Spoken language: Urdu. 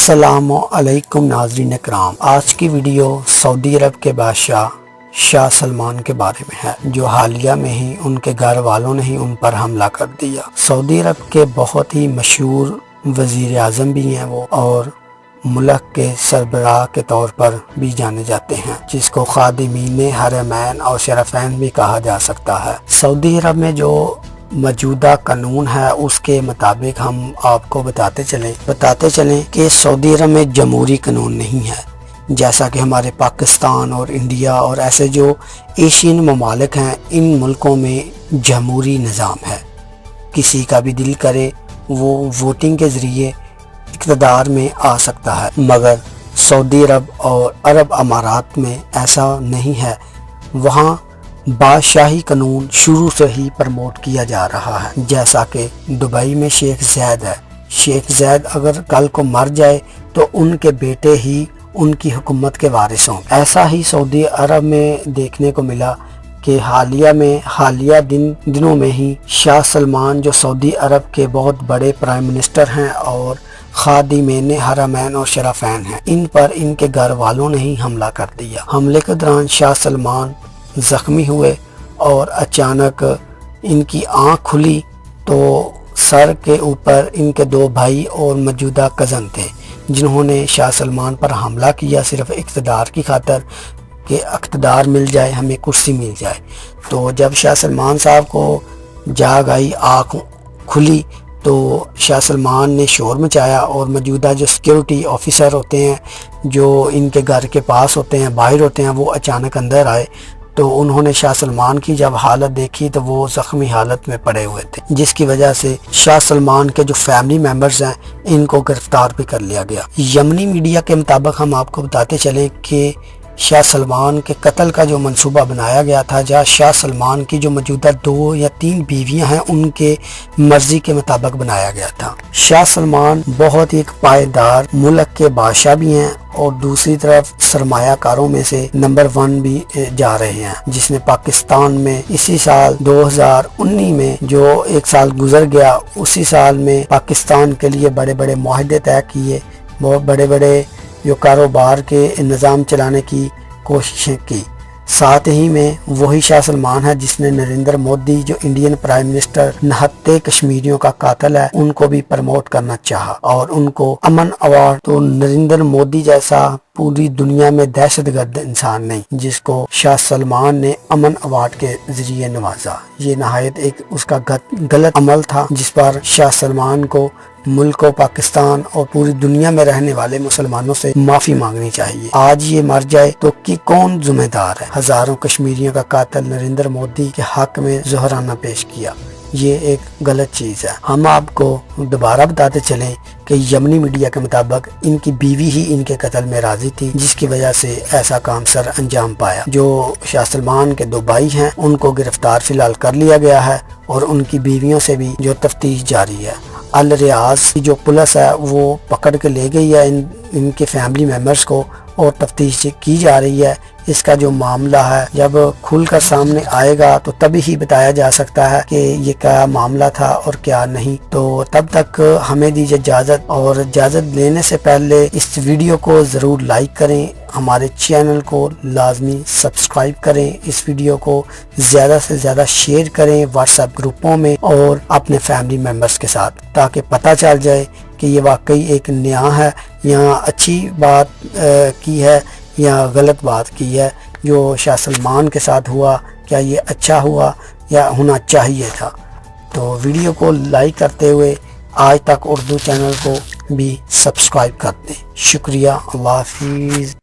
السلام علیکم ناظرین کرام، آج کی ویڈیو سعودی عرب کے بادشاہ شاہ سلمان کے بارے میں ہے، جو حالیہ میں ہی ان کے گھر والوں نے ہی ان پر حملہ کر دیا۔ سعودی عرب کے بہت ہی مشہور وزیر اعظم بھی ہیں وہ، اور ملک کے سربراہ کے طور پر بھی جانے جاتے ہیں، جس کو خادمین حرمین اور شرفین بھی کہا جا سکتا ہے۔ سعودی عرب میں جو موجودہ قانون ہے اس کے مطابق ہم آپ کو بتاتے چلیں کہ سعودی عرب میں جمہوری قانون نہیں ہے، جیسا کہ ہمارے پاکستان اور انڈیا اور ایسے جو ایشین ممالک ہیں، ان ملکوں میں جمہوری نظام ہے۔ کسی کا بھی دل کرے وہ ووٹنگ کے ذریعے اقتدار میں آ سکتا ہے، مگر سعودی عرب اور عرب امارات میں ایسا نہیں ہے۔ وہاں بادشاہی قانون شروع سے ہی پروموٹ کیا جا رہا ہے، جیسا کہ دبئی میں شیخ زید ہے۔ شیخ زید اگر کل کو مر جائے تو ان کے بیٹے ہی ان کی حکومت کے وارث ہوں۔ ایسا ہی سعودی عرب میں دیکھنے کو ملا کہ حالیہ دنوں میں ہی شاہ سلمان، جو سعودی عرب کے بہت بڑے پرائم منسٹر ہیں اور خادمین حرمین اور شرفین ہیں، ان پر ان کے گھر والوں نے ہی حملہ کر دیا۔ حملے کے دوران شاہ سلمان زخمی ہوئے اور اچانک ان کی آنکھ کھلی تو سر کے اوپر ان کے دو بھائی اور موجودہ کزن تھے، جنہوں نے شاہ سلمان پر حملہ کیا صرف اقتدار کی خاطر کہ اقتدار مل جائے، ہمیں کرسی مل جائے۔ تو جب شاہ سلمان صاحب کو جاگ آئی، آنکھ کھلی، تو شاہ سلمان نے شور مچایا اور موجودہ جو سیکیورٹی آفیسر ہوتے ہیں جو ان کے گھر کے پاس ہوتے ہیں، باہر ہوتے ہیں، وہ اچانک اندر آئے تو انہوں نے شاہ سلمان کی جب حالت دیکھی تو وہ زخمی حالت میں پڑے ہوئے تھے، جس کی وجہ سے شاہ سلمان کے جو فیملی ممبرز ہیں ان کو گرفتار بھی کر لیا گیا۔ یمنی میڈیا کے مطابق ہم آپ کو بتاتے چلیں کہ شاہ سلمان کے قتل کا جو منصوبہ بنایا گیا تھا، جہاں شاہ سلمان کی جو موجودہ 2 یا 3 بیویاں ہیں ان کے مرضی کے مطابق بنایا گیا تھا۔ شاہ سلمان بہت ہی ایک پائیدار ملک کے بادشاہ بھی ہیں اور دوسری طرف سرمایہ کاروں میں سے نمبر 1 بھی جا رہے ہیں، جس میں پاکستان میں اسی سال 2019 میں جو ایک سال گزر گیا، اسی سال میں پاکستان کے لیے بڑے بڑے معاہدے طے کیے، بہت بڑے بڑے جو کاروبار کے نظام چلانے کی کوششیں کی۔ ساتھ ہی میں وہی شاہ سلمان ہے جس نے نریندر مودی، جو انڈین پرائم منسٹر نہتے کشمیریوں کا قاتل ہے، ان کو بھی پروموٹ کرنا چاہا اور ان کو امن ایوارڈ۔ تو نریندر مودی جیسا پوری دنیا میں دہشت گرد انسان نہیں جس کو شاہ سلمان نے امن ایوارڈ کے ذریعے نوازا۔ یہ نہایت ایک اس کا غلط عمل تھا، جس پر شاہ سلمان کو ملک و پاکستان اور پوری دنیا میں رہنے والے مسلمانوں سے معافی مانگنی چاہیے۔ آج یہ مر جائے تو کون ذمہ دار ہے؟ ہزاروں کشمیریوں کا قاتل نریندر مودی کے حق میں ظہرانہ پیش کیا، یہ ایک غلط چیز ہے۔ ہم آپ کو دوبارہ بتاتے چلیں کہ یمنی میڈیا کے مطابق ان کی بیوی ہی ان کے قتل میں راضی تھی، جس کی وجہ سے ایسا کام سر انجام پایا۔ جو شاہ سلمان کے 2 بھائی ہیں ان کو گرفتار فی الحال کر لیا گیا ہے اور ان کی بیویوں سے بھی جو تفتیش جاری ہے۔ الریاض کی جو پولیس ہے وہ پکڑ کے لے گئی ہے ان کے فیملی ممبرز کو اور تفتیش کی جا رہی ہے۔ اس کا جو معاملہ ہے جب کھل کر سامنے آئے گا تو تبھی ہی بتایا جا سکتا ہے کہ یہ کیا معاملہ تھا اور کیا نہیں۔ تو تب تک ہمیں دیجیے اجازت، اور اجازت لینے سے پہلے اس ویڈیو کو ضرور لائک کریں، ہمارے چینل کو لازمی سبسکرائب کریں، اس ویڈیو کو زیادہ سے زیادہ شیئر کریں واٹس ایپ گروپوں میں اور اپنے فیملی ممبرز کے ساتھ، تاکہ پتہ چل جائے کہ یہ واقعی ایک نیا ہے، یہاں اچھی بات کی ہے یا غلط بات کی ہے۔ جو شاہ سلمان کے ساتھ ہوا، کیا یہ اچھا ہوا یا ہونا چاہیے تھا؟ تو ویڈیو کو لائک کرتے ہوئے آج تک اردو چینل کو بھی سبسکرائب کر دیں۔ شکریہ، اللہ حافظ۔